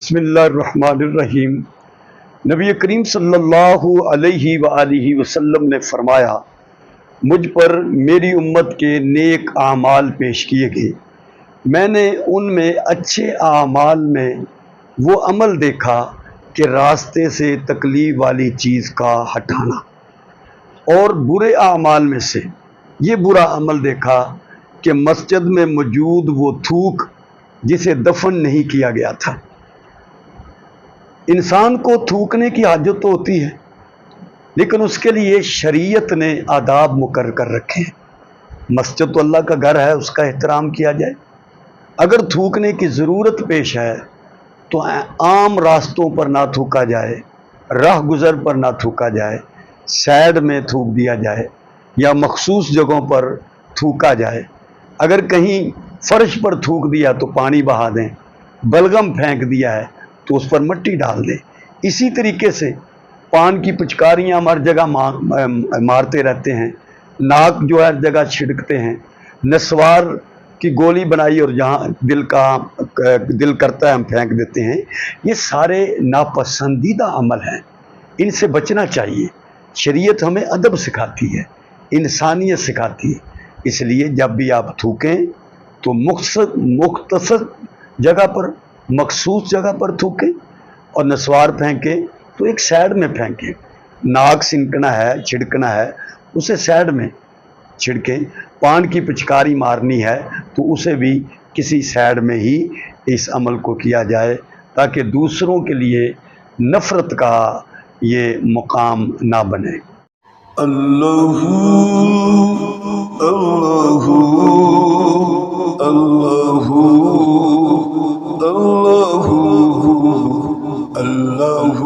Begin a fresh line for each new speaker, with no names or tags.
بسم اللہ الرحمن الرحیم۔ نبی کریم صلی اللہ علیہ وآلہ وسلم نے فرمایا، مجھ پر میری امت کے نیک اعمال پیش کیے گئے، میں نے ان میں اچھے اعمال میں وہ عمل دیکھا کہ راستے سے تکلیف والی چیز کا ہٹانا، اور برے اعمال میں سے یہ برا عمل دیکھا کہ مسجد میں موجود وہ تھوک جسے دفن نہیں کیا گیا تھا۔ انسان کو تھوکنے کی حاجت تو ہوتی ہے، لیکن اس کے لیے شریعت نے آداب مقرر کر رکھے ہیں۔ مسجد تو اللہ کا گھر ہے، اس کا احترام کیا جائے۔ اگر تھوکنے کی ضرورت پیش ہے تو عام راستوں پر نہ تھوکا جائے، راہ گزر پر نہ تھوکا جائے، سائڈ میں تھوک دیا جائے یا مخصوص جگہوں پر تھوکا جائے۔ اگر کہیں فرش پر تھوک دیا تو پانی بہا دیں، بلغم پھینک دیا ہے تو اس پر مٹی ڈال دیں۔ اسی طریقے سے پان کی پچکاریاں ہر جگہ مارتے رہتے ہیں، ناک جو ہے ہر جگہ چھڑکتے ہیں، نسوار کی گولی بنائی اور جہاں دل کرتا ہے ہم پھینک دیتے ہیں۔ یہ سارے ناپسندیدہ عمل ہیں، ان سے بچنا چاہیے۔ شریعت ہمیں ادب سکھاتی ہے، انسانیت سکھاتی ہے۔ اس لیے جب بھی آپ تھوکیں تو مختصر جگہ پر، مخصوص جگہ پر تھوکیں، اور نسوار پھینکیں تو ایک سائڈ میں پھینکیں۔ ناک سنکنا ہے، چھڑکنا ہے، اسے سائڈ میں چھڑکیں۔ پان کی پچکاری مارنی ہے تو اسے بھی کسی سائڈ میں ہی اس عمل کو کیا جائے، تاکہ دوسروں کے لیے نفرت کا یہ مقام نہ بنے۔
اللہ اللہ اللہ اللہ اللہ